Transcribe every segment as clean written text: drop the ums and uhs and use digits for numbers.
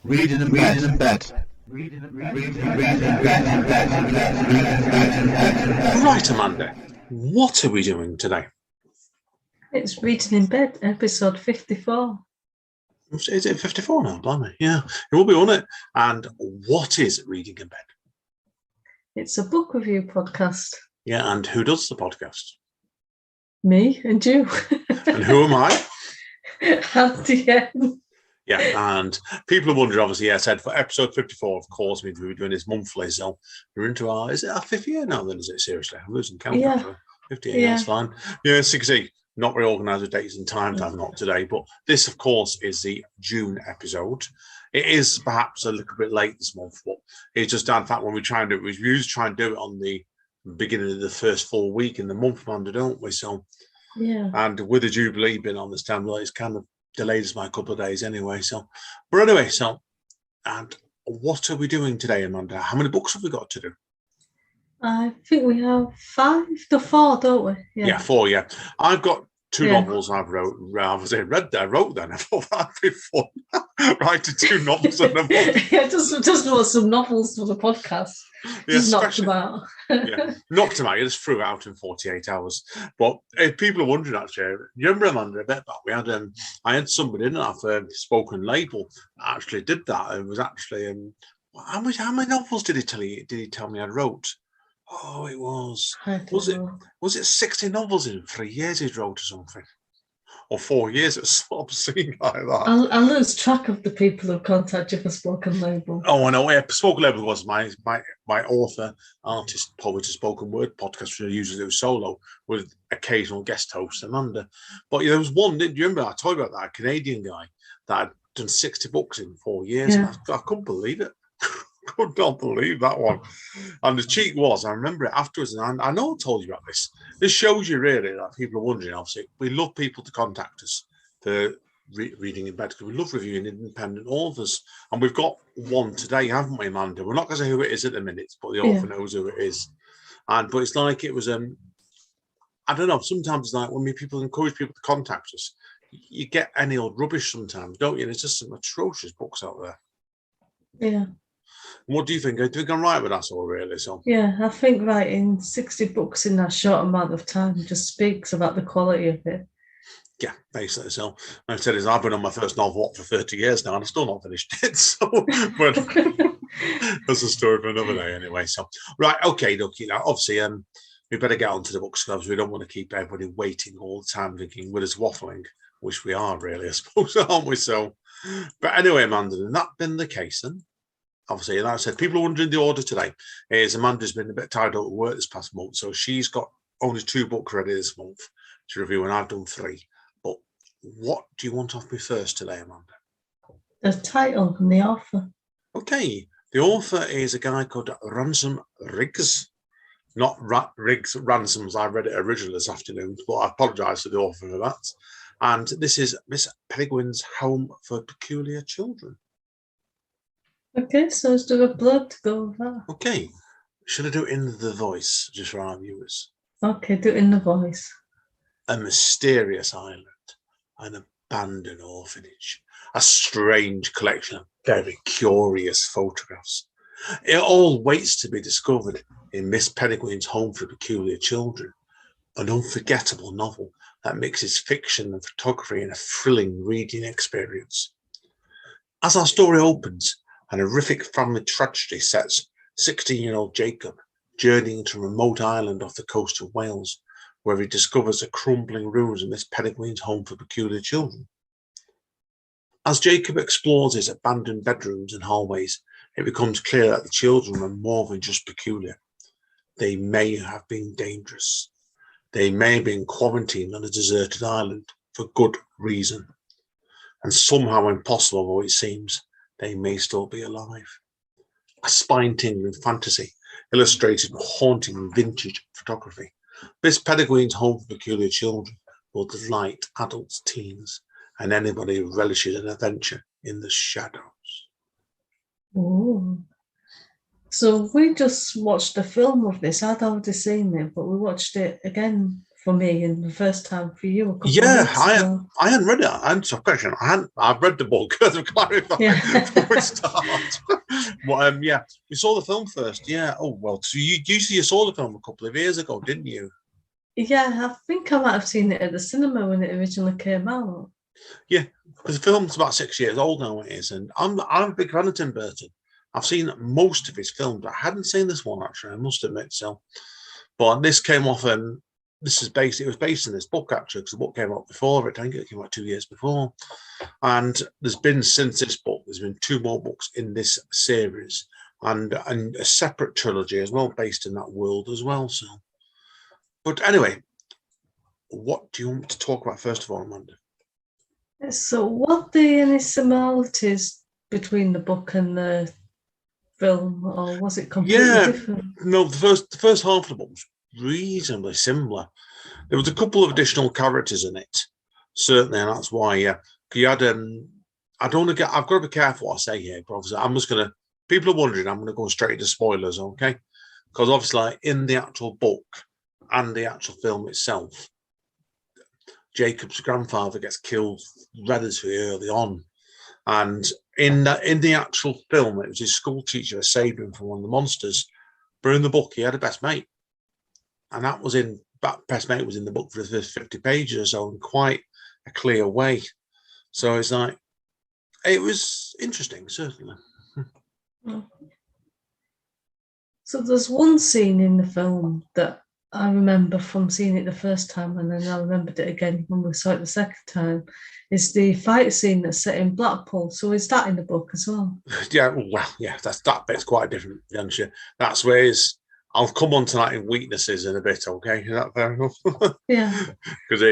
Reading in bed. Right, Amanda, what are we doing today? It's Reading in Bed, episode 54. Is it 54 now? Blimey, yeah, it will be on it. And what is Reading in Bed? It's a book review podcast. Yeah, and who does the podcast? Me and you. And who am I? Andy N. Yeah, and people are wondering, obviously, I said for episode 54, of course, we were doing this monthly, so we're into is it our 5th year now then, is it? Seriously, I'm losing count. Yeah. Actually. 50 years, that's fine. Yeah, 60. Not very organised with dates and times, I'm not today, but this, of course, is the June episode. It is perhaps a little bit late this month, but it's just down to the fact when we try and do it, we usually try and do it on the beginning of the first full week in the month, Amanda, don't we? So, yeah. And with the Jubilee being on this time, well, it's kind of delayed us by a couple of days anyway. So, but anyway, and what are we doing today, Amanda? How many books have we got to do? I think we have 4, don't we? Yeah, 4, yeah. I've got 2 novels I've read that. I wrote then. I thought that'd be fun. Writing 2 novels in a book. Yeah, just wrote some novels for the podcast. Just knocked them out. Yeah, knocked them out. You just threw it out in 48 hours. But if people are wondering, actually, you remember, Amanda, a bit back, I had somebody in our spoken label that actually did that. It was actually, how many novels did he tell me I wrote? Oh, it was. Was it 60 novels in 3 years he wrote or something? Or 4 years? It's obscene like that. I lose track of the people who contact you for spoken label. Oh, I know. Yeah, spoken label was my author, artist, poet, spoken word podcast, which I usually do solo with occasional guest host Amanda. But there was one. Do you remember? I told you about that Canadian guy that had done 60 books in 4 years. Yeah. I couldn't believe it. Could not believe that one. And the cheek was, I remember it afterwards, and I know I told you about this. This shows you really that people are wondering, obviously, we love people to contact us for reading in bed because we love reviewing independent authors. And we've got one today, haven't we, Amanda? We're not going to say who it is at the minute, but the author knows who it is. But it's like it was, I don't know, sometimes it's like when people encourage people to contact us, you get any old rubbish sometimes, don't you? There's just some atrocious books out there. Yeah. What do you think? Do you think I'm right with that all really? So yeah, I think writing 60 books in that short amount of time just speaks about the quality of it. Yeah, basically. So like I said, I've been on my first novel for 30 years now, and I've still not finished it. So, but that's a story for another day, anyway. So, right, okay, now obviously, we better get on to the books because we don't want to keep everybody waiting all the time, thinking we're just waffling, which we are really, I suppose, aren't we? So, but anyway, Amanda, and that been the case, then. Obviously, like I said, people are wondering the order today. Amanda's been a bit tired out of work this past month, so she's got only 2 books ready this month to review, and I've done 3. But what do you want off me first today, Amanda? The title and the author. Okay, the author is a guy called Ransom Riggs. Not Riggs Ransoms. I read it originally this afternoon, but I apologise to the author for that. And this is Miss Peregrine's Home for Peculiar Children. Okay, so let's do a blurb to go with that. Okay, should I do it in the voice, just for our viewers? Okay, do it in the voice. A mysterious island, an abandoned orphanage, a strange collection of very curious photographs. It all waits to be discovered in Miss Peregrine's Home for Peculiar Children, an unforgettable novel that mixes fiction and photography in a thrilling reading experience. As our story opens, an horrific family tragedy sets 16-year-old Jacob journeying to a remote island off the coast of Wales, where he discovers the crumbling ruins of Miss Peregrine's Home for Peculiar Children. As Jacob explores his abandoned bedrooms and hallways, it becomes clear that the children are more than just peculiar. They may have been dangerous. They may have been quarantined on a deserted island for good reason. And somehow, impossible though it seems, they may still be alive. A spine-tingling fantasy illustrated with haunting vintage photography. Miss Peregrine's Home for Peculiar Children will delight adults, teens, and anybody who relishes an adventure in the shadows. Ooh. So we just watched the film of this. I'd already seen it, but we watched it again for me and the first time for you a couple Yeah, of weeks ago. I hadn't read it. Answer question. I've read the book to clarify before we start. But yeah, we saw the film first. Yeah. Oh well. So you saw the film a couple of years ago, didn't you? Yeah, I think I might have seen it at the cinema when it originally came out. Yeah, because the film's about 6 years old now. It is, and I'm a big fan of Tim Burton. I've seen most of his films. I hadn't seen this one actually. I must admit so. But this came off. This is based. It was based in this book actually, because the book came out before it. I think it came out 2 years before. And there's been since this book. There's been 2 more books in this series, and a separate trilogy as well, based in that world as well. So, but anyway, what do you want me to talk about first of all, Amanda? So, what the any similarities between the book and the film, or was it completely different? No, the first half of the book was reasonably similar. There was a couple of additional characters in it, certainly, and that's why. You had I don't want to get. I've got to be careful what I say here, but obviously, I'm just gonna. People are wondering. I'm gonna go straight into spoilers, okay? Because obviously, like, in the actual book and the actual film itself, Jacob's grandfather gets killed relatively early on, and in the actual film, it was his school teacher who saved him from one of the monsters. But in the book, he had a best mate, and that best mate was in the book for the first 50 pages or so, in quite a clear way. So it's like, it was interesting, certainly. So there's one scene in the film that I remember from seeing it the first time, and then I remembered it again when we saw it the second time, is the fight scene that's set in Blackpool. So is that in the book as well? Yeah, well, yeah, that bit's quite different, don't you? That's where his. I'll come on to that in weaknesses in a bit, okay? Is that fair enough? Yeah. Because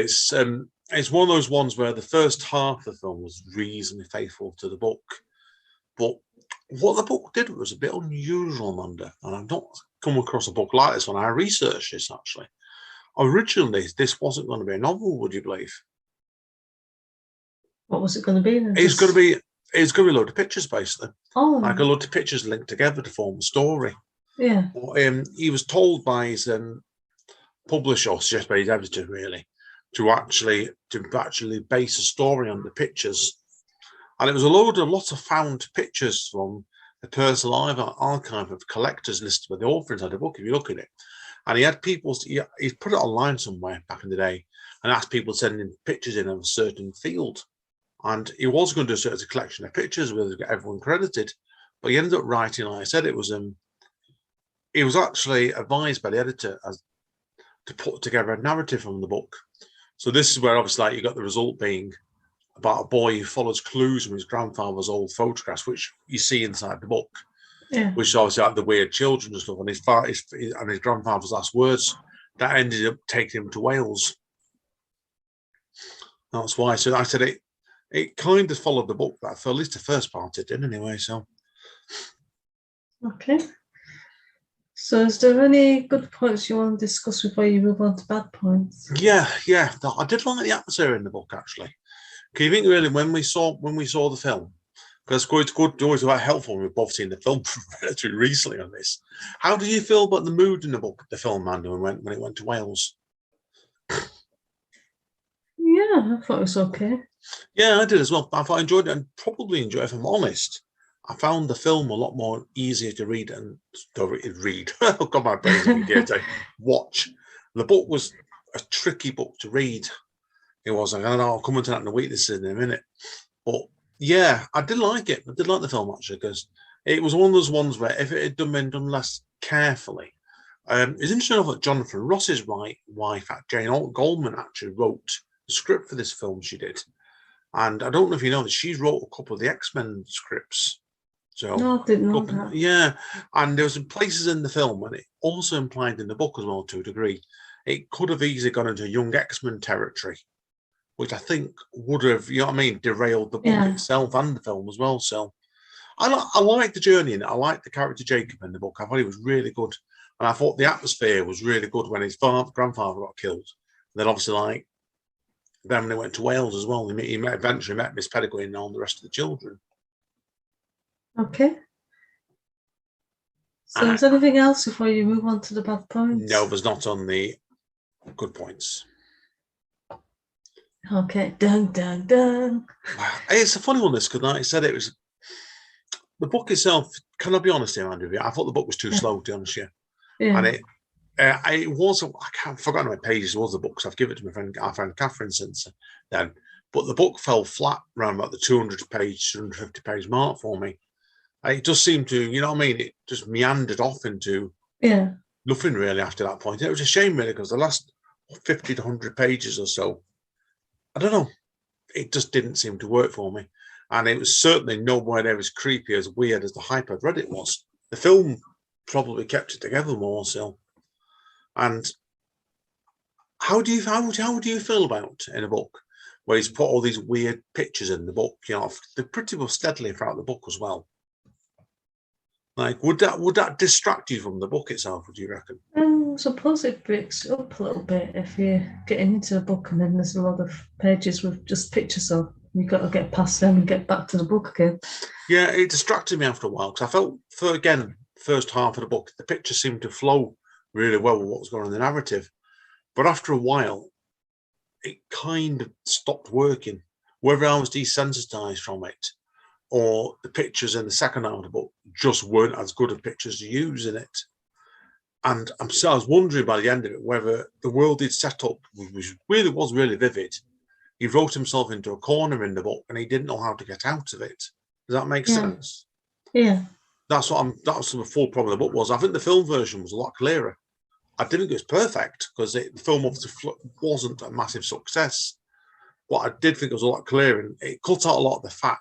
it's one of those ones where the first half of the film was reasonably faithful to the book. But what the book did was a bit unusual, Amanda, and I've not come across a book like this when I researched this, actually. Originally, this wasn't going to be a novel, would you believe? What was it going to be then? It's going to be a load of pictures, basically. Oh. Like a load of pictures linked together to form a story. Yeah. He was told by his publisher, or suggested by his editor, really, to actually base a story on the pictures. And it was lots of found pictures from the personal archive of collectors listed by the author inside the book, if you look at it. And he had people, he put it online somewhere back in the day and asked people to send in pictures in of a certain field. And he was going to do a collection of pictures with everyone credited, but he ended up writing, like I said, it was actually advised by the editor to put together a narrative from the book. So this is where obviously you got the result being about a boy who follows clues from his grandfather's old photographs, which you see inside the book, which is obviously like the weird children and stuff, and his grandfather's last words that ended up taking him to Wales. That's why. So I said it kind of followed the book, that for at least the first part it did anyway. So okay. So is there any good points you want to discuss before you move on to bad points? Yeah. I did like the atmosphere in the book, actually. Can you think really when we saw the film? Because it's good, always quite helpful. We've both seen the film relatively recently on this. How did you feel about the mood in the film, Amanda, when it went to Wales? Yeah, I thought it was okay. Yeah, I did as well. I thought I enjoyed it, and probably enjoyed it. If I'm honest, I found the film a lot more easier to read and read. Oh God, my brain's to watch. The book was a tricky book to read. It was. I don't know. I'll come into that in the weaknesses in a minute. But yeah, I did like it. I did like the film actually, because it was one of those ones where if it had been done less carefully, it's interesting enough that Jonathan Ross's wife, Jane Goldman, actually wrote the script for this film. She did, and I don't know if you know that she wrote a couple of the X-Men scripts. So no, I didn't know that. Yeah, and there was some places in the film, and it also implied in the book as well to a degree. It could have easily gone into young X-Men territory, which I think would have, derailed the book itself and the film as well. So I like the journey in it. I like the character Jacob in the book. I thought he was really good. And I thought the atmosphere was really good when his grandfather got killed. And then obviously, then when they went to Wales as well, he eventually met Miss Peregrine and all the rest of the children. Okay. So is there anything else before you move on to the bad points? No, there's not on the Good points. Okay, dun dun dun. It's a funny one, this, because like I said, it was the book itself. Can I be honest here, Andrew? I thought the book was too slow, to be honest with you. Yeah. And it was, I can't forget how many pages it was, the book, so I've given it to our friend Catherine since then. But the book fell flat around about the 250 page mark for me. It does seem to, you know what I mean? It just meandered off into nothing really after that point. It was a shame, really, because the last 50 to 100 pages or so, I don't know, it just didn't seem to work for me. And it was certainly nowhere near as creepy, as weird as the hype I'd read it was. The film probably kept it together more so. And how do you feel about in a book where he's put all these weird pictures in the book? You know, they're pretty well steadily throughout the book as well. Like, would that distract you from the book itself? Would you reckon? I suppose it breaks up a little bit if you're getting into a book and then there's a lot of pages with just pictures of. You've got to get past them and get back to the book again. Yeah, it distracted me after a while because I felt, first half of the book, the pictures seemed to flow really well with what was going on in the narrative. But after a while, it kind of stopped working. Whether I was desensitized from it or the pictures in the second half of the book just weren't as good of pictures to use in it. And I was wondering by the end of it whether the world he'd set up was really vivid. He wrote himself into a corner in the book and he didn't know how to get out of it. Does that make sense? Yeah. That's the full problem of the book was. I think the film version was a lot clearer. I didn't think it was perfect because the film obviously wasn't a massive success. But I did think it was a lot clearer, and it cut out a lot of the fat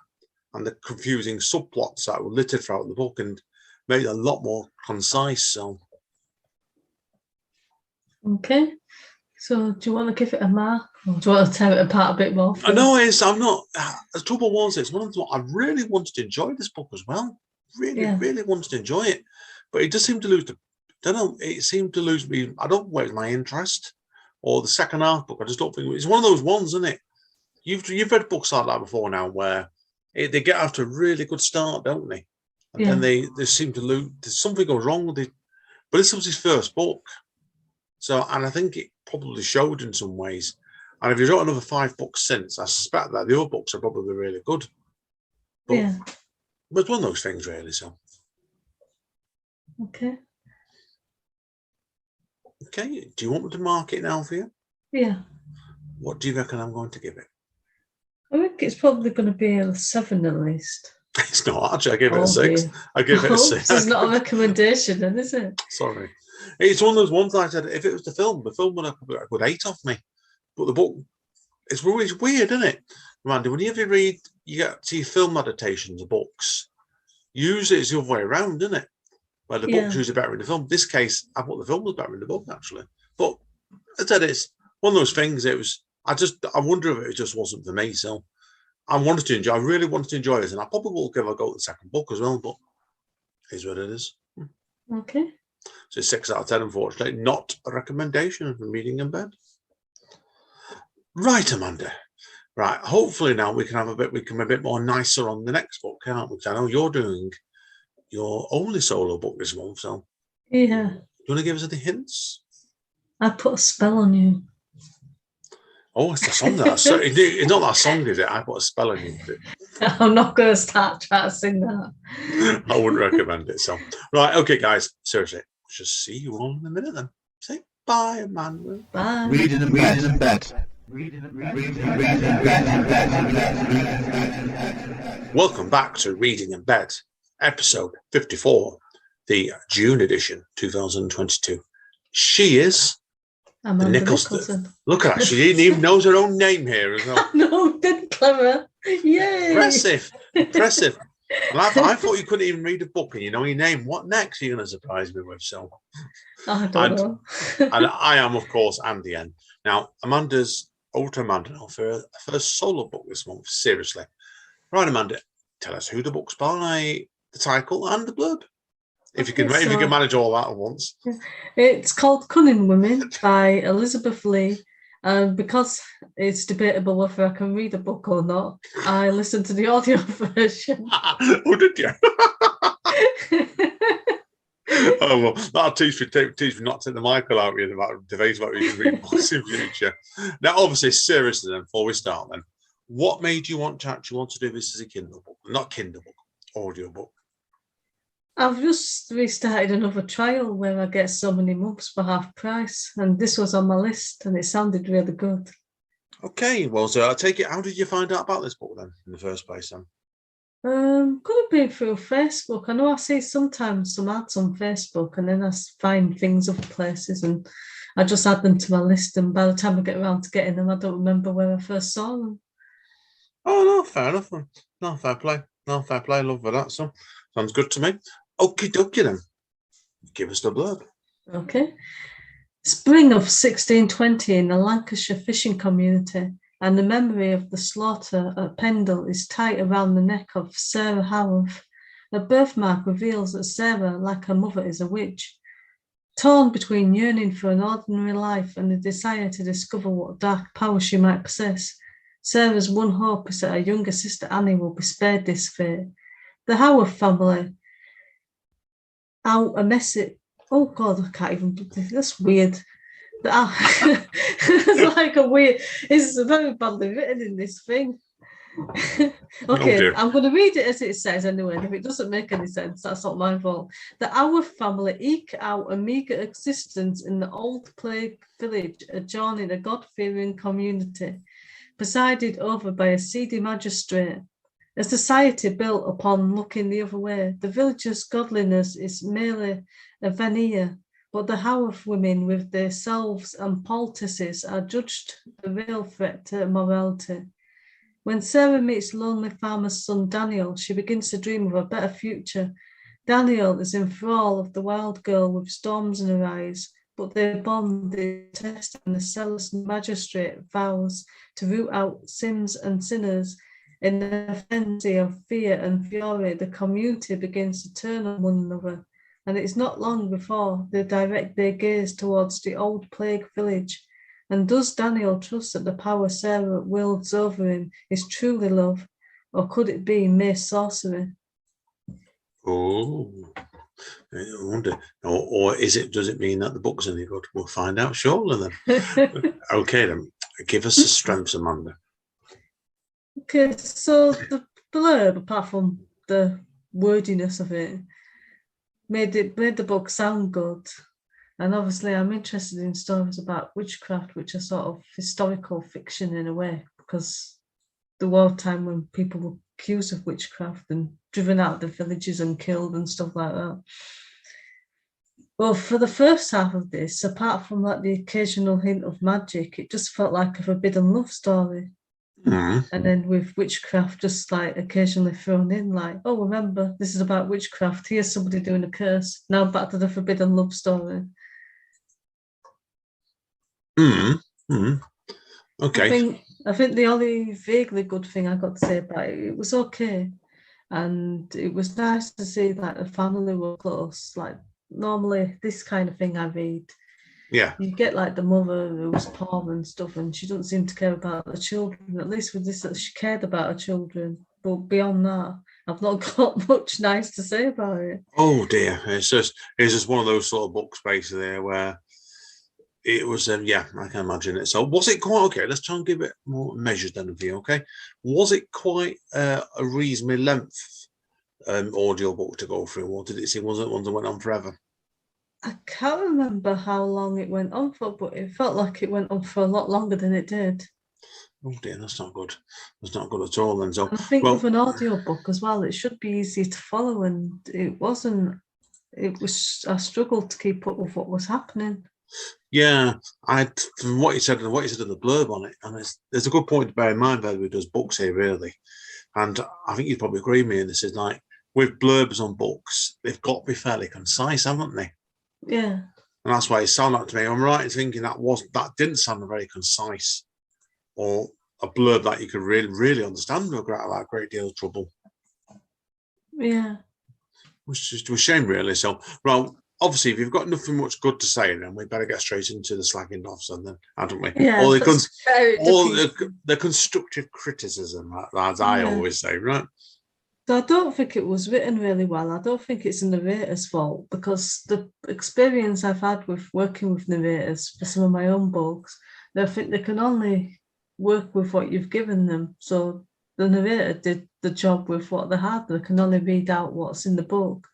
and the confusing subplots that were littered throughout the book and made it a lot more concise. So, okay. So, do you want to give it a mark, or do you want to tear it apart a bit more? I know I'm not. The trouble was, it's one of the. I really wanted to enjoy this book as well. Really wanted to enjoy it, but it just seemed to lose the. I don't know. It seemed to lose me. I don't know where it's my interest or the second half book. I just don't think it's one of those ones, isn't it? You've read books like that before now, where they get after a really good start, don't they? And then they seem to lose. There's something goes wrong with it. But this was his first book, and I think it probably showed in some ways. And if you've got another 5 books since, I suspect that the other books are probably really good. But it's one of those things, really. So, okay. Okay. Do you want me to mark it now for you? Yeah. What do you reckon I'm going to give it? I think it's probably going to be a 7 at least. It's not, actually. I gave it a 6. Dear. I give it a 6. This is not a recommendation, then, is it? Sorry. It's one of those ones I said, if it was the film would have got a good 8 off me. But the book, it's weird, isn't it? Randy, whenever you read, you get to see film adaptations of books, usually it's the other way around, isn't it? Where the book's usually better in the film. In this case, I thought the film was better in the book, actually. But as I said, it's one of those things, I wonder if it just wasn't for me. So I really wanted to enjoy this, and I probably will give a go at the second book as well, but it is what it is. Okay. So 6 out of 10, unfortunately. Not a recommendation for reading in bed. Right, Amanda. Right. Hopefully now we can become a bit more nicer on the next book, can't we? Because I know you're doing your only solo book this month, so do you want to give us any hints? I put a spell on you. Oh, it's the song it's not that song, is it? I put a spell on you. I'm not going to start trying to sing that. I wouldn't recommend it. So, right, okay, guys. Seriously, we'll just see you all in a minute then. Say bye, Amanda. Bye. Reading in bed. Welcome back to Reading in Bed, episode 54, the June edition, 2022. She is Amanda Nicholson. Look at her. She didn't even know her own name here as well. No, didn't clever. Yay. Impressive. And I thought you couldn't even read a book and you know your name. What next are you going to surprise me with? So, I don't know. And I am, of course, Andy N. Now, Amanda's over to Amanda now for her first solo book this month. Seriously. Right, Amanda, tell us who the book's by, the title, and the blurb. If you can manage all that at once. It's called Cunning Women by Elizabeth Lee. And because it's debatable whether I can read a book or not, I listened to the audio version. Oh, did you? Oh well, that'll teach me not to take the Michael out in about debate about reading books in future. Now, obviously, seriously, then before we start, then, what made you want to do this as a Kindle book, not Kindle book, audio book? I've just restarted another trial where I get so many months for half price, and this was on my list, and it sounded really good. Okay, well, so I take it. How did you find out about this book then, in the first place? Then, Could have been through Facebook. I know I see sometimes some ads on Facebook, and then I find things other places, and I just add them to my list. And by the time I get around to getting them, I don't remember where I first saw them. oh no, fair enough. Then. No, fair play. No, fair play. Love for that. So, sounds good to me. Okie dokie then. Give us the blurb. Okay. Spring of 1620 in the Lancashire fishing community, and the memory of the slaughter at Pendle is tight around the neck of Sarah Howarth. Her birthmark reveals that Sarah, like her mother, is a witch. Torn between yearning for an ordinary life and the desire to discover what dark power she might possess, Sarah's one hope is that her younger sister Annie will be spared this fate. The Howarth family out a message. Oh God, I can't even do this. That's weird. It's like a weird. It's very badly written in this thing. Okay, I'm going to read it as it says anyway. And if it doesn't make any sense, that's not my fault. The Howarth family eke out a meagre existence in the old plague village adjoining a God-fearing community, presided over by a seedy magistrate. A society built upon looking the other way. The villagers' godliness is merely a veneer, but the Howarth women with their selves and poultices are judged the real threat to morality. When Sarah meets lonely farmer's son Daniel, she begins to dream of a better future. Daniel is in thrall of the wild girl with storms in her eyes, but their bond is tested and the zealous magistrate vows to root out sins and sinners. In a frenzy of fear and fury, the community begins to turn on one another, and it's not long before they direct their gaze towards the old plague village. And does Daniel trust that the power Sarah wields over him is truly love, or could it be mere sorcery? Oh, I wonder. Or is it? Does it mean that the book's any good? We'll find out shortly then. Okay, then. Give us the strengths, Amanda. Okay, so the blurb, apart from the wordiness of it, made the book sound good. And obviously I'm interested in stories about witchcraft, which are sort of historical fiction in a way, because the wartime when people were accused of witchcraft and driven out of the villages and killed and stuff like that. Well, for the first half of this, apart from like the occasional hint of magic, it just felt like a forbidden love story. Mm. And then with witchcraft just like occasionally thrown in, like, oh, remember, this is about witchcraft. Here's somebody doing a curse. Now back to the forbidden love story. Okay. I think the only vaguely good thing I got to say about it, it was okay. And it was nice to see that the family were close. Like normally this kind of thing I read, Yeah. you get like the mother who's poor and stuff, and she doesn't seem to care about the children. At least with this, she cared about her children. But beyond that, I've not got much nice to say about it. Oh dear, it's just one of those sort of books basically where it was. Yeah, I can imagine it. So was it quite okay? Let's try and give it more measured than a view. Okay, was it quite a reasonably length audio book to go through, or did it seem wasn't one that went on forever? I can't remember how long it went on for, but it felt like it went on for a lot longer than it did. Oh dear, that's not good. That's not good at all. Then, so I think with an audio book as well, it should be easy to follow, and it wasn't. It was. I struggled to keep up with what was happening. Yeah, from what you said and what you said in the blurb on it, and there's a good point to bear in mind who does books here really, and I think you'd probably agree with me. And this is like with blurbs on books, they've got to be fairly concise, haven't they? Yeah. And that's why it sounded like to me. I'm right in thinking that didn't sound very concise, or a blurb that you could really understand without a great deal of trouble. Yeah. Which is a shame, really. So, well, obviously, if you've got nothing much good to say, then we better get straight into the slagging off, then, hadn't we? Yeah. All the constructive criticism, as I always say, right? So I don't think it was written really well. I don't think it's the narrator's fault because the experience I've had with working with narrators for some of my own books, I think they can only work with what you've given them. So the narrator did the job with what they had. They can only read out what's in the book.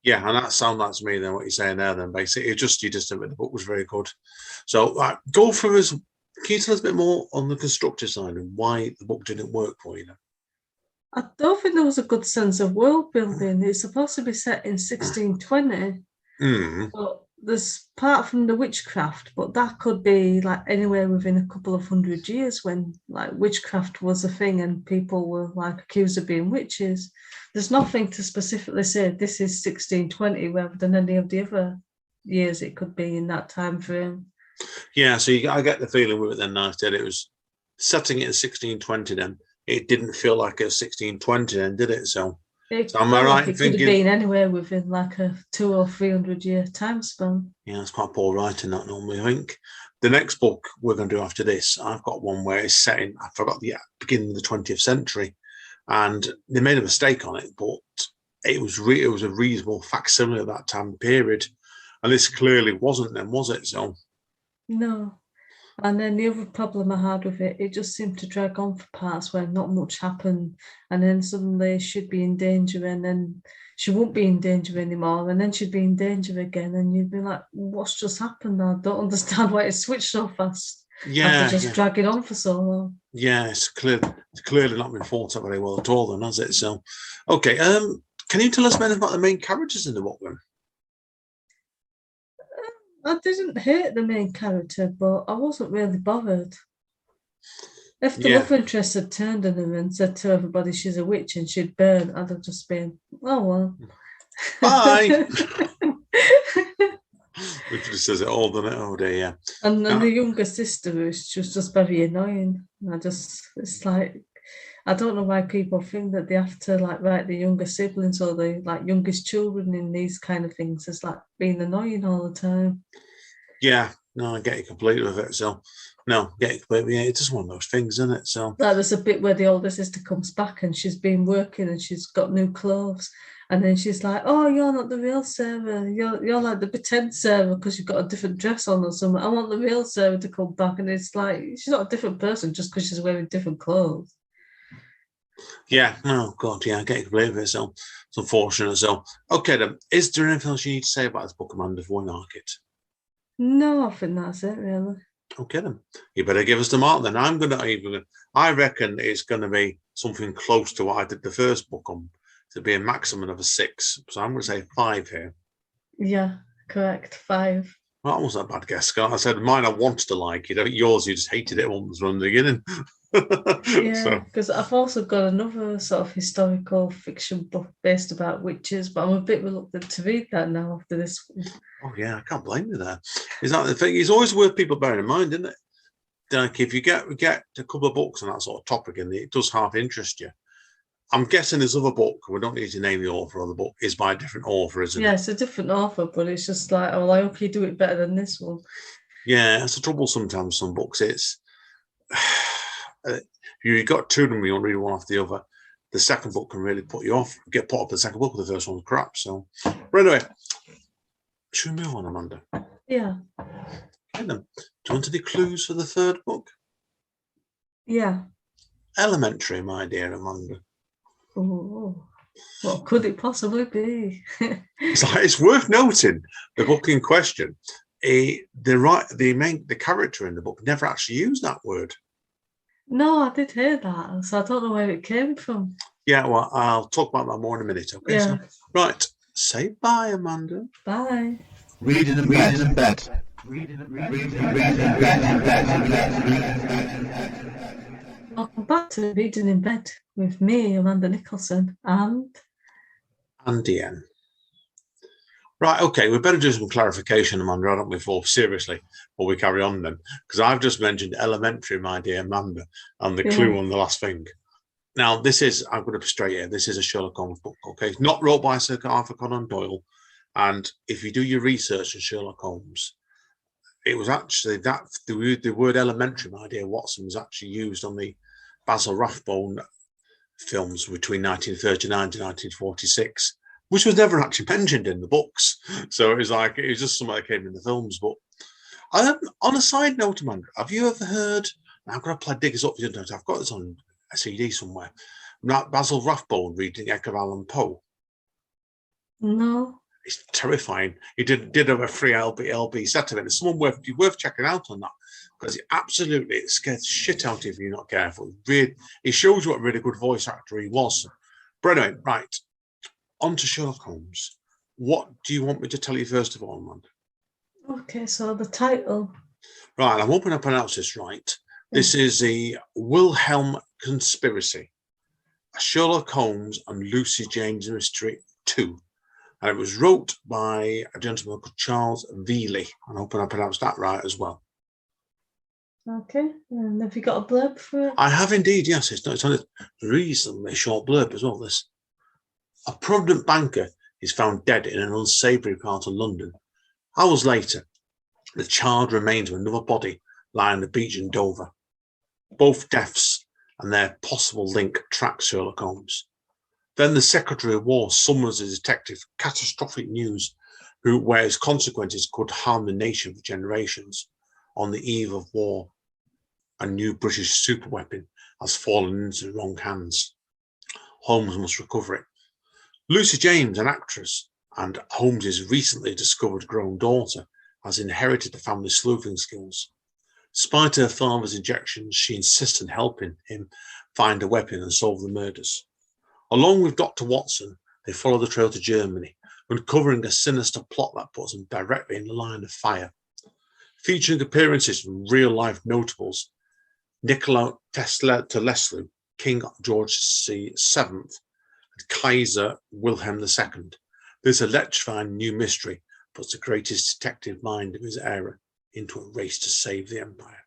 Yeah, and that sounds like to me then what you're saying there. Then basically, you just admit the book was very good. So go through us. Can you tell us a bit more on the constructive side and why the book didn't work for you? I don't think there was a good sense of world building. It's supposed to be set in 1620, but there's part from the witchcraft, but that could be like anywhere within a couple of 100 years when like witchcraft was a thing and people were like accused of being witches. There's nothing to specifically say this is 1620 rather than any of the other years it could be in that time frame. Yeah, so I get the feeling with it then, nice that it was setting it in 1620 then. It didn't feel like a 1620 then, did it? So am I right in It could have been anywhere within like a 200 or 300 year time span. Yeah, it's quite poor writing that normally, I think. The next book we're going to do after this, I've got one where it's set in, I forgot the beginning of the 20th century, and they made a mistake on it, but it was a reasonable facsimile of that time period. And this clearly wasn't then, was it? So no. And then the other problem I had with it, it just seemed to drag on for parts where not much happened. And then suddenly she'd be in danger and then she won't be in danger anymore. And then she'd be in danger again. And you'd be like, what's just happened? I don't understand why it switched so fast. After just dragging on for so long. Yeah, it's clearly not been thought out very well at all then, has it? So, okay. Can you tell us anything about the main characters in the book then? I didn't hate the main character, but I wasn't really bothered. If the love interest had turned on her and said to everybody she's a witch and she'd burn, I'd have just been, oh well. Bye. Which just says it all, doesn't it? Oh dear, yeah. And the younger sister, she was just very annoying. It's like, I don't know why people think that they have to like write the younger siblings or the like youngest children in these kind of things as like being annoying all the time. Yeah, no, I get you completely with it. So, no, get you completely. Yeah, it's just one of those things, isn't it? So, like there's a bit where the older sister comes back and she's been working and she's got new clothes, and then she's like, "Oh, you're not the real Sarah. You're like the pretend Sarah because you've got a different dress on or something. I want the real Sarah to come back." And it's like she's not a different person just because she's wearing different clothes. Yeah, oh God, yeah, I get you completely with it. So, it's unfortunate. So, okay, then, is there anything else you need to say about this book, Amanda, before we mark it? No, I think that's it, really. Okay, then. You better give us the mark then. I reckon it's going to be something close to what I did the first book on, to be a maximum of a 6. So I'm going to say 5 here. Yeah, correct. 5. Well, that wasn't a bad guess, Scott. I said mine I wanted to like it. Yours, you just hated it once from the beginning. Yeah, because I've also got another sort of historical fiction book based about witches, but I'm a bit reluctant to read that now after this one. Oh yeah, I can't blame you there. Is that the thing? It's always worth people bearing in mind, isn't it? Like if you get a couple of books on that sort of topic, and it does half interest you. I'm guessing this other book, we don't need to name the author of the book, is by a different author, isn't it? Yeah, it's a different author, but it's just like, oh, I hope you do it better than this one. Yeah, it's the trouble sometimes. Some books, it's you've got 2 of them, you don't read one after the other. The second book can really put you off. Get put up the second book, the first one's crap. So, but anyway, should we move on, Amanda? Yeah. Okay, then. Do you want any clues for the third book? Yeah. Elementary, my dear Amanda. Oh, what could it possibly be? It's worth noting the book in question. The character in the book never actually used that word. No, I did hear that, so I don't know where it came from. Yeah, well, I'll talk about that more in a minute. Okay, yeah. So, right. Say bye, Amanda. Bye. Reading in bed. Welcome back to Reading in Bed with me, Amanda Nicholson, and Andy. Right, okay, we better do some clarification, Amanda, don't we, seriously, before we carry on then, because I've just mentioned elementary, my dear Amanda, and the clue on the last thing. Now, I'm going to be straight here, this is a Sherlock Holmes book, okay? It's not wrote by Sir Arthur Conan Doyle, and if you do your research on Sherlock Holmes, it was actually the word elementary, my dear Watson, was actually used on the Basil Rathbone films between 1939 to 1946, which was never actually mentioned in the books. So it was just something that came in the films. But on a side note, Amanda, have you ever heard? I'm going to dig this up. I've got this on a CD somewhere. Basil Rathbone reading Edgar Allan Poe. No. It's terrifying. He did have a free LB set of it. It's someone worth checking out on that, because it scares the shit out of you if you're not careful. It shows you what a really good voice actor he was. But anyway, right, on to Sherlock Holmes. What do you want me to tell you first of all, Amanda? Okay, so the title. Right, I'm hoping I pronounce this right. This is the Wilhelm Conspiracy, a Sherlock Holmes and Lucy James Mystery 2. And it was wrote by a gentleman called Charles Veley. I'm hoping I pronounced that right as well. Okay, and have you got a blurb for it? I have indeed, yes. It's on a reasonably short blurb as well, this. A prominent banker is found dead in an unsavoury part of London. Hours later, the charred remains of another body lie on the beach in Dover. Both deaths and their possible link track Sherlock Holmes. Then the Secretary of War summons a detective catastrophic news where his consequences could harm the nation for generations. On the eve of war, a new British superweapon has fallen into the wrong hands. Holmes must recover it. Lucy James, an actress, and Holmes's recently discovered grown daughter, has inherited the family sleuthing skills. Despite her father's injections, she insists on helping him find a weapon and solve the murders. Along with Dr. Watson, they follow the trail to Germany, uncovering a sinister plot that puts them directly in the line of fire. Featuring appearances from real-life notables, Nikola Tesla to Leslie, King George VII, and Kaiser Wilhelm II. This electrifying new mystery puts the greatest detective mind of his era into a race to save the empire.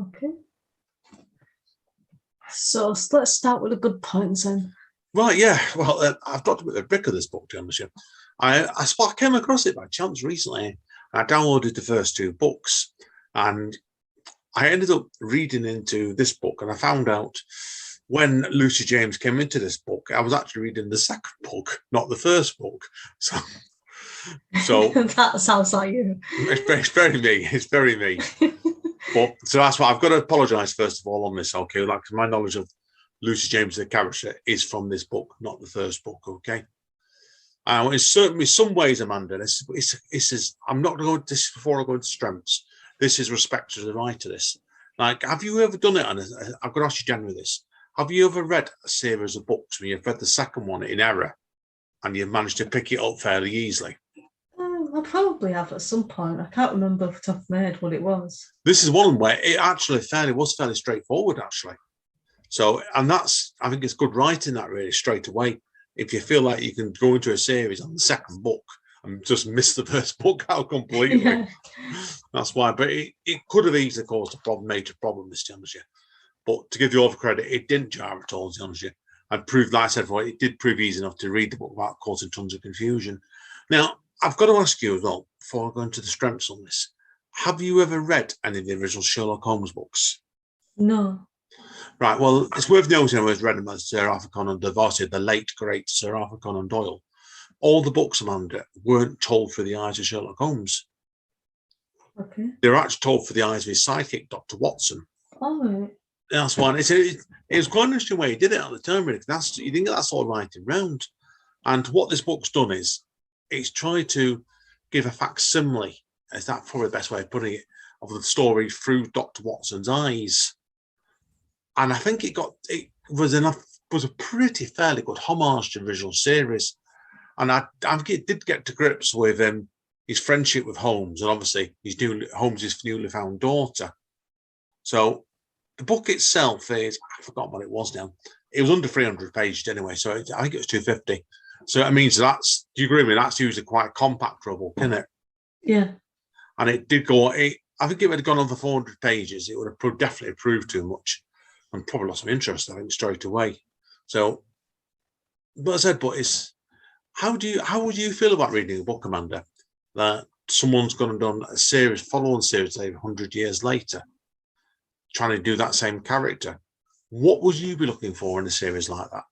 Okay. So let's start with the good points then. Right, yeah. Well, I've got a bit of a brick of this book, to be honest with you. I came across it by chance recently. I downloaded the first two books, and I ended up reading into this book, and I found out when Lucy James came into this book, I was actually reading the second book, not the first book. So that sounds like you. It's very me. It's very me. But so that's why I've got to apologise first of all on this. Okay, like my knowledge of Lucy James the character is from this book, not the first book. Okay. It's certainly some ways, Amanda. This is. I'm not going to go into this before I go into strengths. This is respect to the writer. This, like, have you ever done it? And I've got to ask you generally this: have you ever read a series of books when you've read the second one in error, and you've managed to pick it up fairly easily? I probably have at some point. I can't remember off the top of my head what it was. This is one where it actually was fairly straightforward, actually. So, and I think it's good writing that really straight away. If you feel like you can go into a series on the second book and just miss the first book out completely, yeah. That's why. But it could have easily caused a major problem, this to be honest with you. But to give you all the credit, it didn't jar at all, to be honest with you. And proved, like I said, it did prove easy enough to read the book without causing tons of confusion. Now, I've got to ask you as well, before I go into the strengths on this, have you ever read any of the original Sherlock Holmes books? No. Right, well, it's worth noting I was read them as Sir Arthur Conan Doyle, the late, great Sir Arthur Conan Doyle. All the books, Amanda, weren't told through the eyes of Sherlock Holmes. Okay. They were actually told through the eyes of his sidekick, Dr. Watson. All right. That's one. It was quite an interesting way he did it at the time, really. You didn't get that sort of writing round. And what this book's done is, it's tried to give a facsimile, is that probably the best way of putting it, of the story through Dr. Watson's eyes. And I think it was a pretty fairly good homage to the original series. And I did get to grips with his friendship with Holmes, and obviously Holmes' newly found daughter. So the book itself is, I forgot what it was now. It was under 300 pages anyway, so I think it was 250. So it means do you agree with me? That's usually quite a compact book, isn't it? Yeah. And it did go, I think if it had gone on for 400 pages, it would have definitely proved too much and probably lost some interest, I think, straight away. So, but I said, how would you feel about reading a book, Amanda, that someone's gone and done a follow-on series, say, 100 years later, trying to do that same character? What would you be looking for in a series like that?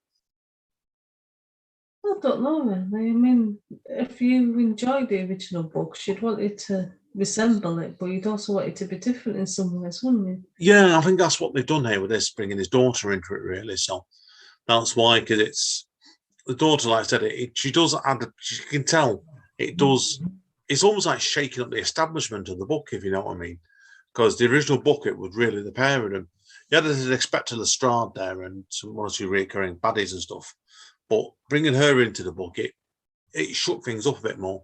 I don't know, really. I mean, if you enjoy the original books, you'd want it to resemble it, but you'd also want it to be different in some ways, wouldn't you? Yeah, I think that's what they've done here with this, bringing his daughter into it, really. So that's why, because it's the daughter, like I said, she does add, you can tell it does, it's almost like shaking up the establishment of the book, if you know what I mean. Because the original book, it was really the pair of them. You had an expected Lestrade there and some one or two recurring baddies and stuff. But bringing her into the book, it shook things up a bit more.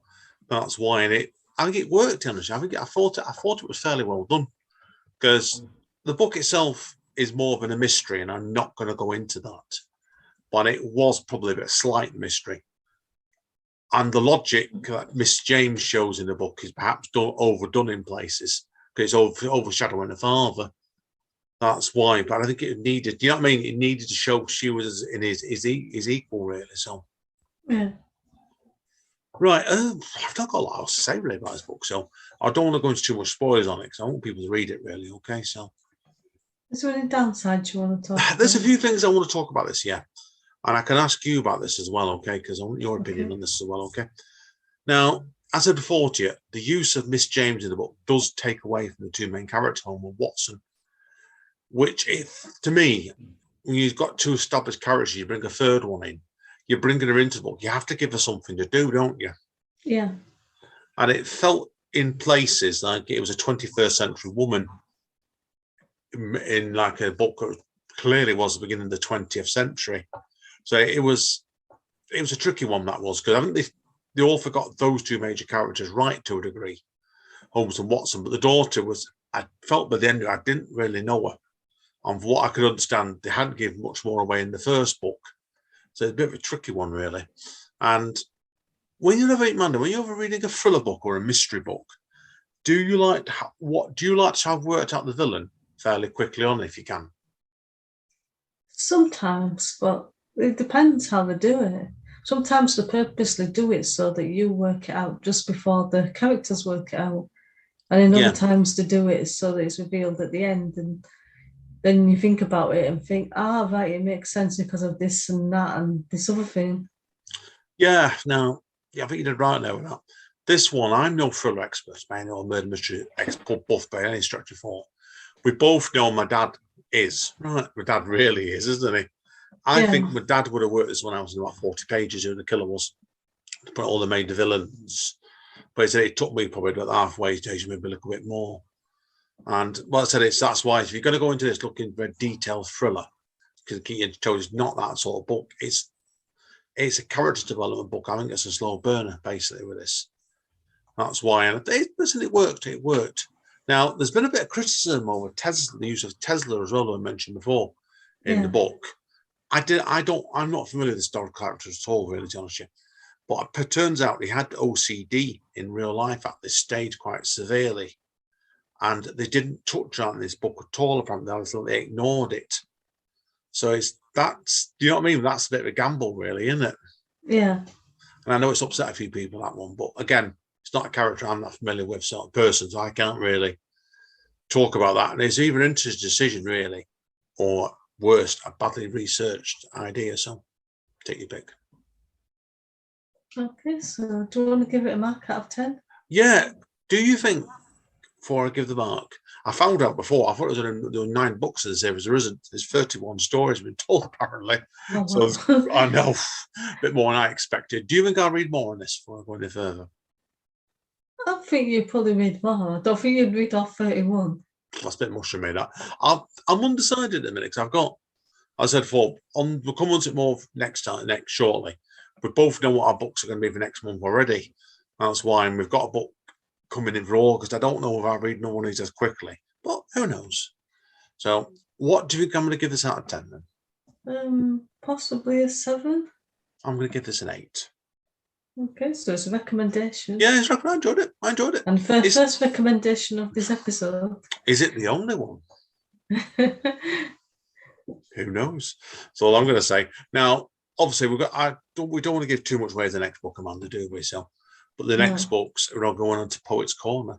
That's why, and I think it worked. Honestly, I thought it was fairly well done because the book itself is more than a mystery, and I'm not going to go into that. But it was probably a bit slight mystery, and the logic that Miss James shows in the book is perhaps overdone in places because it's overshadowing the father. That's why, but I think it needed. You know what I mean? It needed to show she was in his equal, really. So, Yeah. right, I've not got a lot else to say really about this book, so I don't want to go into too much spoilers on it because I want people to read it. Really, okay? So, Is there any downsides you want to talk about? there's a few things I want to talk about this, yeah, and I can ask you about this as well, okay? Because I want your opinion on this as well, okay? Now, as I said before to you, the use of Miss James in the book does take away from the two main characters, Holmes and Watson. Which, to me, when you've got two established characters, you bring a third one in, you're bringing her into the book, you have to give her something to do, don't you? Yeah. And it felt in places like it was a 21st century woman in like a book that clearly was the beginning of the 20th century. So it was a tricky one, that was, because I think the author got those two major characters right to a degree, Holmes and Watson, but the daughter was, I felt by the end of it, I didn't really know her. And from what I could understand, they hadn't given much more away in the first book. So it's a bit of a tricky one, really. And when you're reading a thriller book or a mystery book, do you like to have worked out the villain fairly quickly on if you can? Sometimes, but it depends how they do it. Sometimes they purposely do it so that you work it out just before the characters work it out. And in other times they do it so that it's revealed at the end, and then you think about it and think, right, it makes sense because of this and that and this other thing. Yeah, no, I think you did right there with that. This one, I'm no thriller expert, man, or murder mystery expert buff by any stretch of thought. We both know my dad is. Right, my dad really is, isn't he? I think my dad would have worked this one out in about 40 pages, who the killer was, to put all the major villains. But it took me probably about halfway stage, maybe a little bit more. And well, I said that's why if you're going to go into this looking for a detailed thriller, because Keaton told it's not that sort of book. It's a character development book. I think it's a slow burner basically with this. That's why, and listen, it worked. It worked. Now, there's been a bit of criticism over Tesla, the use of Tesla as well, I mentioned before in the book. I'm not familiar with this dog character at all, really, to be honest with you. But it turns out he had OCD in real life at this stage quite severely. And they didn't touch on this book at all, apparently. They ignored it. So do you know what I mean? That's a bit of a gamble, really, isn't it? Yeah. And I know it's upset a few people, that one. But again, it's not a character I'm not familiar with, sort of person, so I can't really talk about that. And it's either into his decision, really, or worst, a badly researched idea. So take your pick. Okay, so do you want to give it a mark out of 10? Yeah. Do you think, before I give the mark, I found out before, I thought there were 9 books in the series. There isn't. There's 31 stories been told, apparently. Oh, so I know, a bit more than I expected. Do you think I'll read more on this before I go any further? I think you'd probably read more. I don't think you'd read off 31. That's a bit much for me, that. I'm undecided at the minute, because I've got, as I said before, we'll come on to it more next shortly. We both know what our books are going to be for next month already. That's why we've got a book coming in for August. I don't know if I'll read no one of these as quickly, but who knows? So, what do you think I'm going to give this out of 10 then? Possibly a 7. I'm going to give this an 8. Okay, so it's a recommendation. Yeah, it's I enjoyed it. And first recommendation of this episode. Is it the only one? Who knows? That's all I'm going to say. Now, obviously, we don't want to give too much away as the next book, Amanda, do we? So, but the next books are all going on to Poet's Corner,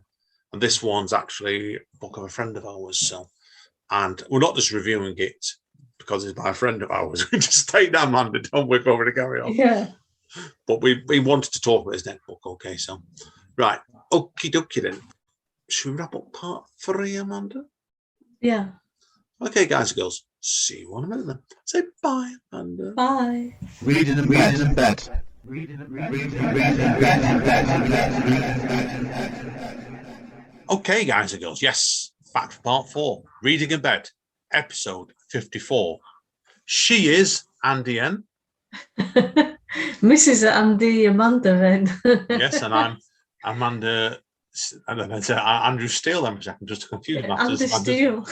and this one's actually a book of a friend of ours. So, and we're not just reviewing it because he's my friend of ours. We just take that, Amanda. Don't we? Over to carry on. Yeah. But we wanted to talk about his next book. Okay, so right, okie dokie then. Should we wrap up part 3, Amanda? Yeah. Okay, guys and girls. See you in a minute then. Say bye, Amanda. Bye. Reading and bet. Okay, guys and girls. Yes, back to part 4. Reading in Bed, episode 54. She is Andy N. Mrs. Andy Amanda then. Yes, and I'm Amanda. And then I said Andrew Steele. Then for a second, just to confuse matters. Andy Steele.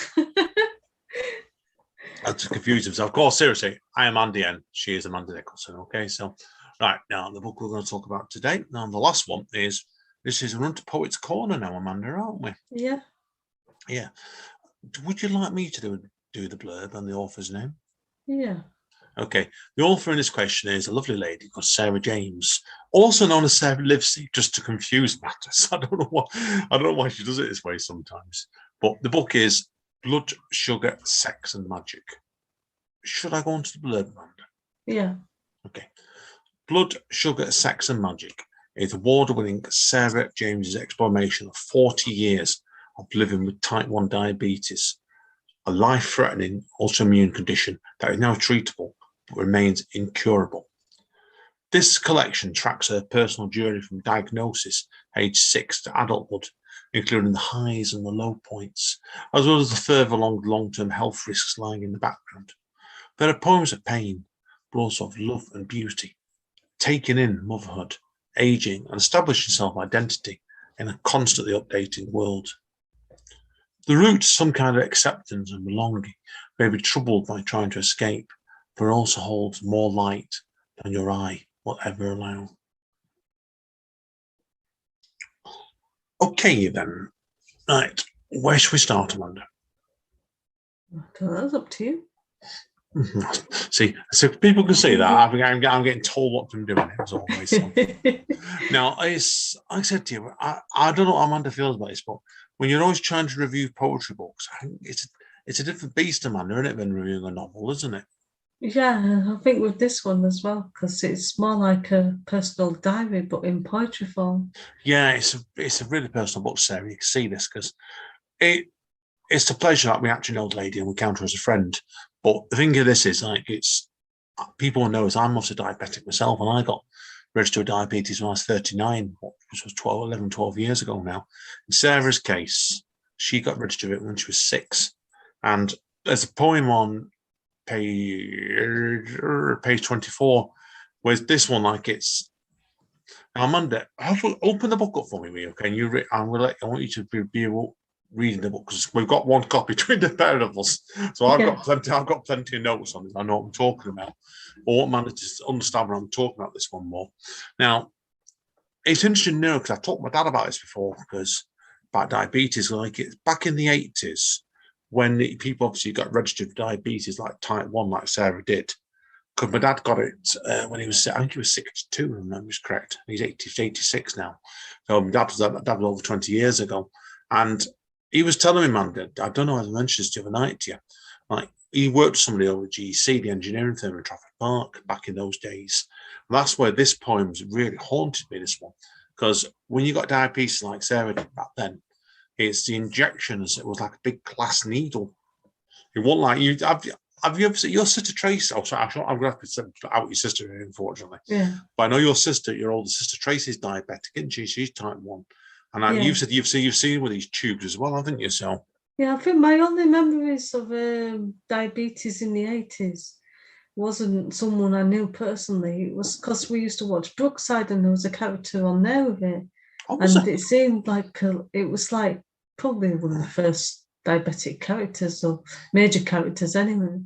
To confuse himself. Of course, seriously, I am Andy N. She is Amanda Nicholson. Okay, so right now the book we're going to talk about today. Now the last one is this is Run to Poet's Corner now, Amanda, aren't we? Yeah. Yeah. Would you like me to do the blurb and the author's name? Yeah. Okay. The author in this question is a lovely lady called Sarah James, also known as Sarah Livesey, just to confuse matters. I don't know why she does it this way sometimes. But the book is Blood, Sugar, Sex and Magic. Should I go on to the blurb, Amanda? Yeah. Okay. Blood, Sugar, Sex and Magic is award-winning Sarah James's exploration of 40 years of living with type 1 diabetes, a life-threatening autoimmune condition that is now treatable but remains incurable. This collection tracks her personal journey from diagnosis, age 6, to adulthood, including the highs and the low points, as well as the further long-term health risks lying in the background. There are poems of pain, but also of love and beauty, taking in motherhood, aging, and establishing self-identity in a constantly updating world. The route to some kind of acceptance and belonging may be troubled by trying to escape, but also holds more light than your eye will ever allow. Okay, then. Right. Where should we start, Amanda? That's up to you. See, so people can see that. I'm getting told what I'm doing, as always. So. Now, like I said to you, I don't know what Amanda feels about this, but when you're always trying to review poetry books, I think it's a different beast, Amanda, isn't it, than reviewing a novel, isn't it? Yeah, I think with this one as well, because it's more like a personal diary, but in poetry form. Yeah, it's a really personal book, Sarah. You can see this because it's a pleasure that we actually know the lady and we count her as a friend. But the thing of this is, like, it's people know is I'm also diabetic myself, and I got registered with diabetes when I was 39, which was 12 years ago now. In Sarah's case, she got registered with it when she was 6. And there's a poem on page 24, whereas this one, like, it's now, Amanda, open the book up for me, okay? I want you to be able reading the book because we've got one copy between the pair of us, so I've got plenty of notes on it. I know what I'm talking about. I want Amanda to understand what I'm talking about this one more. Now, it's interesting to know because I talked to my dad about this before, because about diabetes, like it's back in the 80s when people obviously got registered with diabetes, like type 1, like Sarah did. Because my dad got it when he was, I think he was 62, if I was correct. He's 86 now. So my dad was over 20 years ago. And he was telling me, man, I don't know if I mentioned this the other night to you. Like, he worked with somebody over at GEC, the engineering firm in Trafford Park, back in those days. And that's where this poem's really haunted me, this one. Because when you got diabetes like Sarah did back then, it's the injections. It was like a big glass needle. It wasn't like you. Have you ever seen your sister Tracy? Oh, sorry, I'm going to have to out your sister, unfortunately. Yeah. But I know your sister, your older sister Tracy's diabetic, isn't she? She's type 1. And you've said you've seen with these tubes as well, haven't you? So yeah, I think my only memories of diabetes in the 80s wasn't someone I knew personally. It was because we used to watch Brookside and there was a character on there with it. It seemed like it was like probably one of the first diabetic characters or major characters anyway.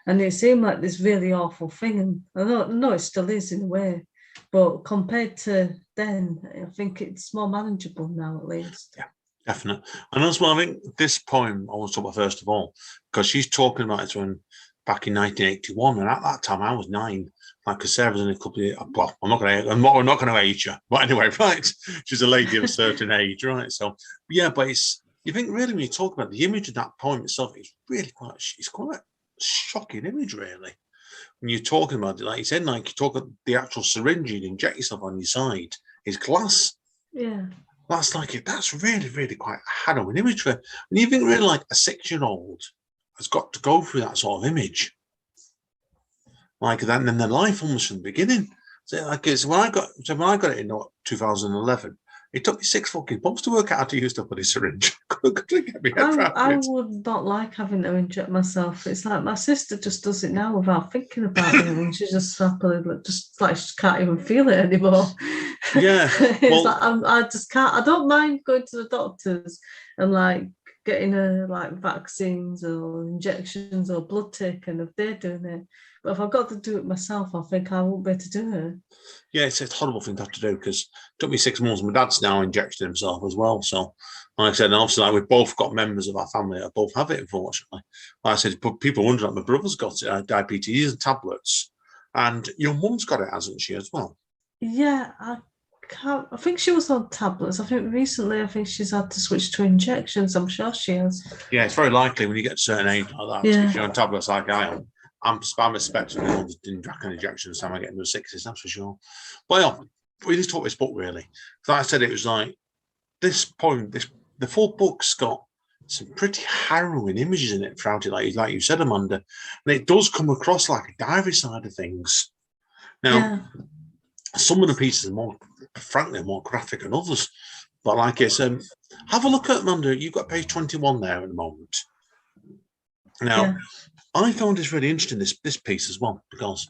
And it seemed like this really awful thing. And I know it still is in a way, but compared to then, I think it's more manageable now at least. Yeah, definitely. And also, I think this poem I want to talk about first of all, because she's talking about it when back in 1981, and at that time I was 9. Like Sarah's in a couple of years. Well, I'm not going to age her, but anyway, right? She's a lady of a certain age, right? So yeah, but you think really when you talk about the image of that poem itself, it's really quite shocking image, really. When you're talking about it, like you said, like you talk about the actual syringe you'd inject yourself on your side is glass. Yeah. That's really, really quite a harrowing image. And you think really like a 6-year-old has got to go through that sort of image. Like that, and then their life almost from the beginning. So like it's when I got it in 2011, it took me 6 fucking months to work out how to use the bloody syringe. Couldn't get me head around I it. would not like having to inject myself. It's like my sister just does it now without thinking about it, and she just happily, just like she can't even feel it anymore. Yeah, It's like I just can't. I don't mind going to the doctors and like getting like vaccines or injections or blood taken if they're doing it. But if I've got to do it myself, I think I won't be able to do it. yeah, it's a horrible thing to have to do because it took me 6 months. My dad's now injected himself as well. So, like I said, and obviously, like we've both got members of our family that both have it, unfortunately. Like I said, people wonder that my brother's got it, diabetes and tablets. And your mum's got it, hasn't she, as well? Yeah, I can't. I think she was on tablets. I think recently, I think she's had to switch to injections. I'm sure she has. Yeah, it's very likely when you get to a certain age like that, Yeah. if you're on tablets like I am, I'm expecting the ones didn't crack an injection time I get into the 60s, that's for sure. But yeah, we just talk this book really. Like I said, it was like this poem, the full book's got some pretty harrowing images in it throughout it, like you said, Amanda. And it does come across like a diary side of things. Now, Yeah. some of the pieces are more, frankly, more graphic than others. But like it's, have a look at Amanda. You've got page 21 there at the moment. Now, Yeah. I found this really interesting, this piece as well, because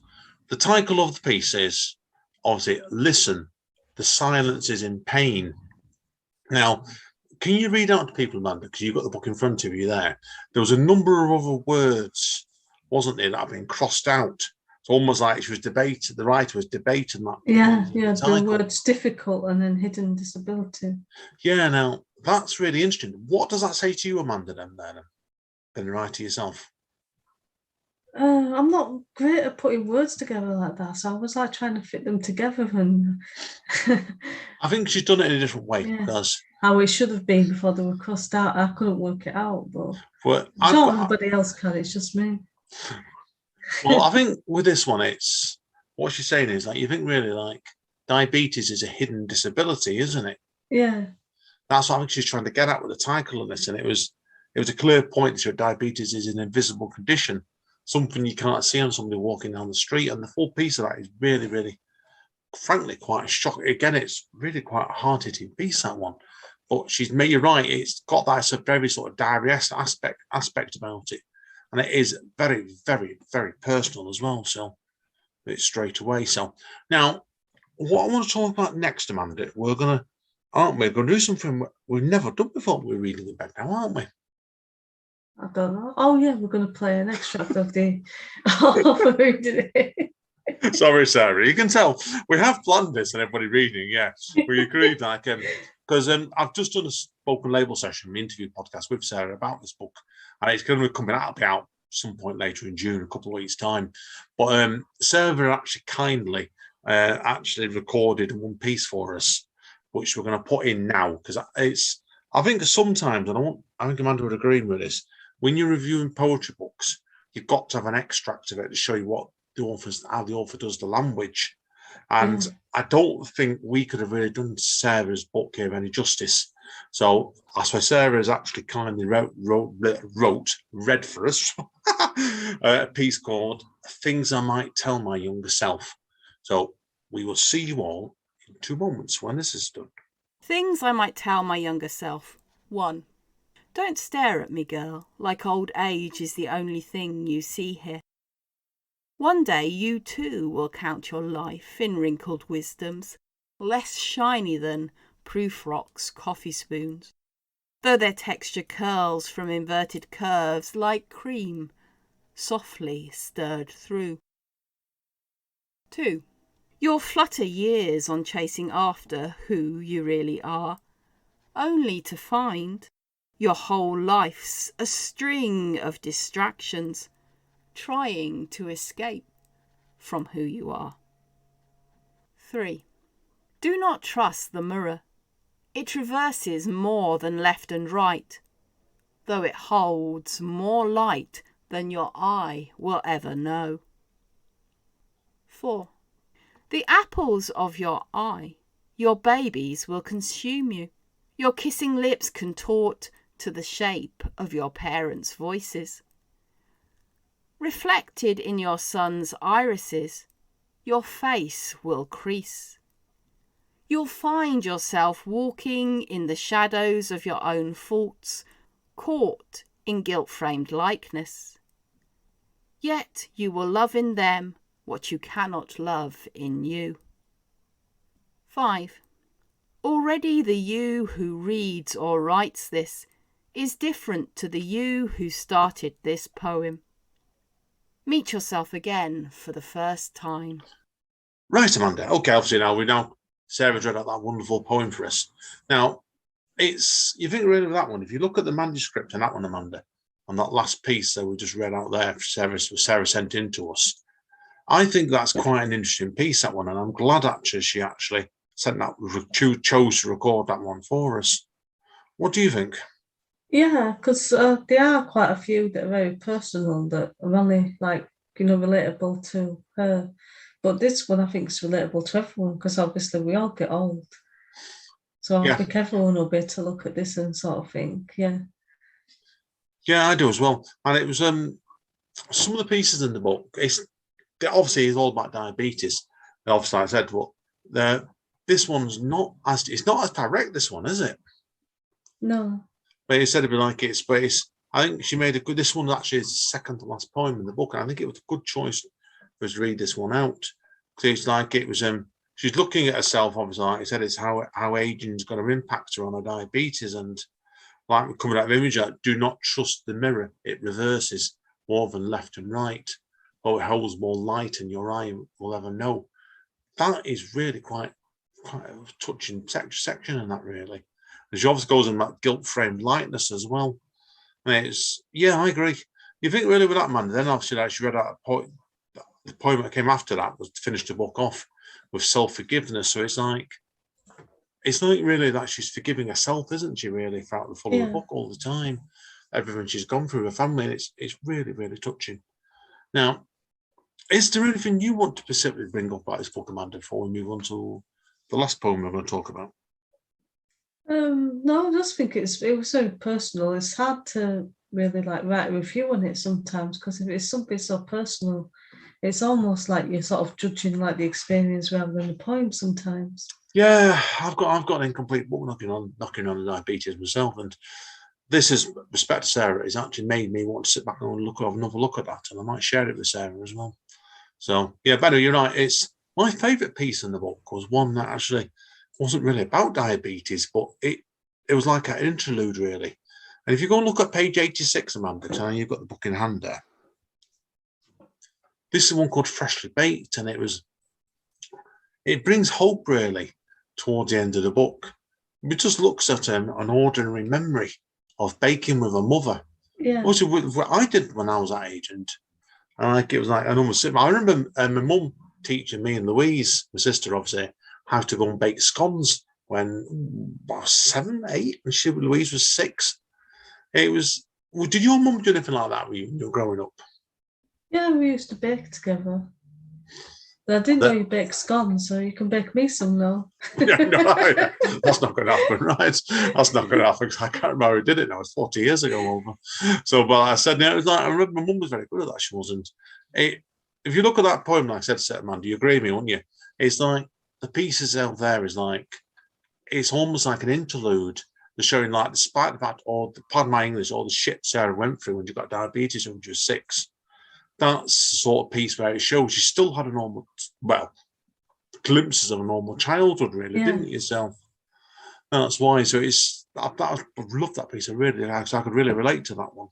the title of the piece is obviously "Listen, the silence is in pain." Now, can you read out to people, Amanda? Because you've got the book in front of you there. There was a number of other words, wasn't there, that have been crossed out. It's almost like she was debating. The writer was debating that. Yeah. The title. word's difficult and then hidden disability. Yeah, now that's really interesting. What does that say to you, Amanda? Then, been a writer yourself. I'm not great at putting words together like that, so I was like trying to fit them together, and I think she's done it in a different way yeah, because how it should have been before they were crossed out. I couldn't work it out, but well, I'm sure nobody else can. It's just me. Well, I think with this one, it's what she's saying is like you think really like diabetes is a hidden disability, isn't it? Yeah. That's what I think she's trying to get at with the title of this, and it was a clear point that diabetes is an invisible condition, something you can't see on somebody walking down the street, and the full piece of that is really, really, frankly, quite shocking. Again, it's really quite a hard-hitting piece, that one. But she's made you right. It's got that very sort of diary aspect about it. And it is very, very, very personal as well. So it's straight away. So now, what I want to talk about next, Amanda, we're going to do something we've never done before. We're reading it back now, aren't we? I don't know. Oh yeah, we're going to play an extract of the of reading it. Sorry, Sarah. You can tell we have planned this and everybody reading. Yeah, we agreed. Like, because I've just done a spoken label session, an interview podcast with Sarah about this book, and it's going to be coming out about some point later in June, a couple of weeks' time. But Sarah actually kindly actually recorded one piece for us, which we're going to put in now because it's. I think sometimes, and I think Amanda would agree with this. When you're reviewing poetry books, you've got to have an extract of it to show you how the author does the language. And I don't think we could have really done Sarah's book here any justice. So that's why Sarah has actually kindly read for us a piece called Things I Might Tell My Younger Self. So we will see you all in 2 moments when this is done. Things I Might Tell My Younger Self. 1. Don't stare at me, girl, like old age is the only thing you see here. One day you too will count your life in wrinkled wisdoms, less shiny than proof rocks, coffee spoons, though their texture curls from inverted curves like cream, softly stirred through. 2. You'll flutter years on chasing after who you really are, only to find your whole life's a string of distractions, trying to escape from who you are. 3. Do not trust the mirror. It reverses more than left and right, though it holds more light than your eye will ever know. 4. The apples of your eye, your babies will consume you. Your kissing lips contort to the shape of your parents' voices. Reflected in your son's irises, your face will crease. You'll find yourself walking in the shadows of your own faults, caught in guilt-framed likeness. Yet you will love in them what you cannot love in you. 5. Already the you who reads or writes this is different to the you who started this poem. Meet yourself again for the first time. Right, Amanda. Okay, obviously Sarah's read out that wonderful poem for us. Now, you think really with that one, if you look at the manuscript and that one, Amanda, on that last piece that we just read out there, Sarah sent in to us, I think that's quite an interesting piece, that one, and I'm glad actually she actually chose to record that one for us. What do you think? Yeah, because there are quite a few that are very personal that are only relatable to her. But this one I think is relatable to everyone because obviously we all get old. So I think everyone will be able to look at this and sort of think, yeah. Yeah, I do as well. And it was some of the pieces in the book, it's all about diabetes. Obviously, I said, well, this one's it's not as direct, this one, is it? No. But instead of like I think she made this one actually is the second to last poem in the book, and I think it was a good choice for us to read this one out. So it's like it was she's looking at herself, obviously, like I said, it's how aging is going to impact her on her diabetes, and like we're coming out of image, like, do not trust the mirror, it reverses more than left and right, or it holds more light than your eye will ever know. That is really quite a touching section in that, really. And she obviously goes in that guilt-framed lightness as well. And I agree. You think really with that, man, then obviously like she read out the poem that came after that was to finish the book off with self-forgiveness. So it's like really that she's forgiving herself, isn't she, really, throughout the full of the book all the time. Everything she's gone through, her family, and it's really, really touching. Now, is there anything you want to specifically bring up about this book, Amanda, before we move on to the last poem we're going to talk about? No, I just think it was so personal. It's hard to really write a review on it sometimes because if it's something so personal, it's almost like you're sort of judging the experience rather than the poem sometimes. Yeah, I've got an incomplete book knocking on the diabetes myself, and this is respect to Sarah. It's actually made me want to sit back and have another look at that, and I might share it with Sarah as well. So yeah, Benno, you're right. It's my favourite piece in the book was one that actually wasn't really about diabetes, but it was like an interlude, really. And if you go and look at page 86, Amanda, I know you've got the book in hand there. This is one called Freshly Baked, and it brings hope, really, towards the end of the book. It just looks at an ordinary memory of baking with a mother. Yeah. Also, what I did when I was that age, and it was like I remember my mum teaching me and Louise, my sister, obviously, how to go and bake scones when I was 7, 8, and Louise was 6. Did your mum do anything like that when you were growing up? Yeah, we used to bake together. But I didn't know you bake scones, so you can bake me some now. Yeah, no, that's not going to happen, right? That's not going to happen because I can't remember who did it now. It was 40 years ago over. So, but I said, it was like, I remember my mum was very good at that. She wasn't. If you look at that poem, like I said, man, do you agree with me, won't you? It's like the pieces out there is like, it's almost like an interlude. They're showing like, despite the fact, pardon my English, all the shit Sarah went through when she got diabetes when she was 6. That's the sort of piece where it shows she still had glimpses of a normal childhood, really, didn't it yourself? And that's why. So I love that piece. I really like. So I could really relate to that one.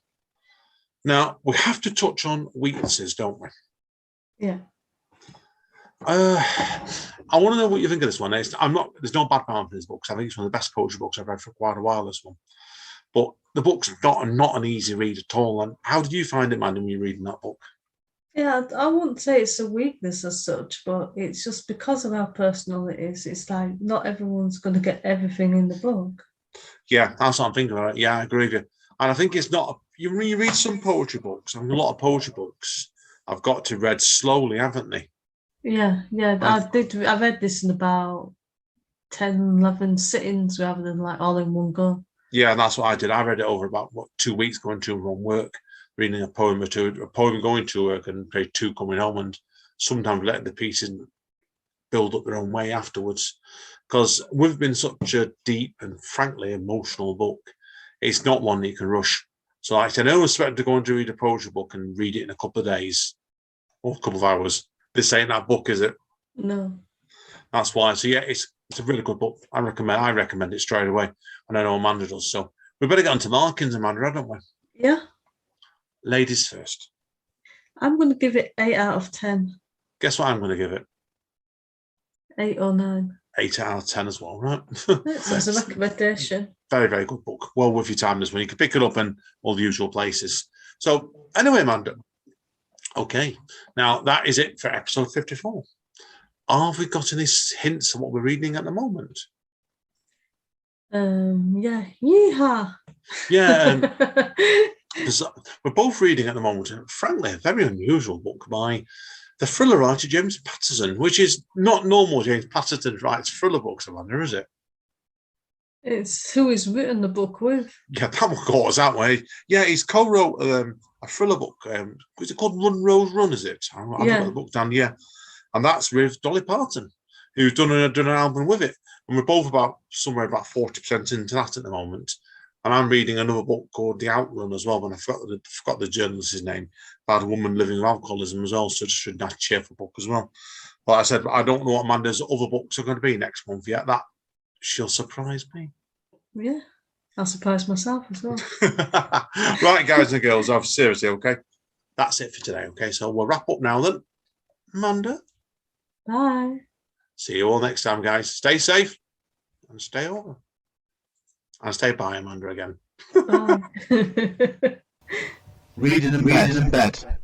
Now we have to touch on weaknesses, don't we? Yeah. I want to know what you think of this one. There's no bad part in this book. I think it's one of the best poetry books I've read for quite a while. This one, but the book's not an easy read at all. And how did you find it, man, when you were reading that book? Yeah, I wouldn't say it's a weakness as such, but it's just because of how personal it is. It's like not everyone's going to get everything in the book. Yeah, that's what I'm thinking about. Yeah, I agree with you. And I think it's not you read some poetry books, I mean, a lot of poetry books I've got to read slowly, haven't they? Yeah. I read this in about 10, 11 sittings rather than like all in one go. Yeah, and that's what I did. I read it over about 2 weeks going to and from work, reading a poem or two, a poem going to work and page 2 coming home, and sometimes letting the pieces build up their own way afterwards. Because we've been such a deep and frankly emotional book, it's not one that you can rush. So like I said, I always expect to go and read a poetry book and read it in a couple of days or a couple of hours. This ain't that book, is it? No. That's why. So yeah, it's a really good book. I recommend it straight away. And I know Amanda does. So we better get on to markings, Amanda, don't we? Yeah. Ladies first. I'm going to give it 8 out of 10. Guess what I'm going to give it? 8 or 9. 8 out of 10 as well, right? That's a recommendation. Very, very good book. Well worth your time this one. You can pick it up in all the usual places. So anyway, Amanda. Okay. Now that is it for episode 54. Have we got any hints of what we're reading at the moment? Yeah. Yeehaw. Yeah. We're both reading at the moment, frankly, a very unusual book by the thriller writer James Patterson, which is not normal. James Patterson writes thriller books, Amanda, is it? It's who he's written the book with. Yeah, that one caught us that way. Yeah, he's co-wrote a thriller book. Is it called Run, Rose, Run, is it? I've got the book down, yeah. And that's with Dolly Parton, who's done an album with it. And we're both somewhere about 40% into that at the moment. And I'm reading another book called The Outrun as well, and I forgot the journalist's name, about a woman living with alcoholism as well, so just a nice cheerful book as well. But I said, I don't know what Amanda's other books are going to be next month yet. That she'll surprise me. Yeah, I'll surprise myself as well. Right, guys and girls, seriously, okay? That's it for today, okay? So we'll wrap up now then. Amanda? Bye. See you all next time, guys. Stay safe and stay over. And stay by, Amanda, again. Bye. Reading in bed.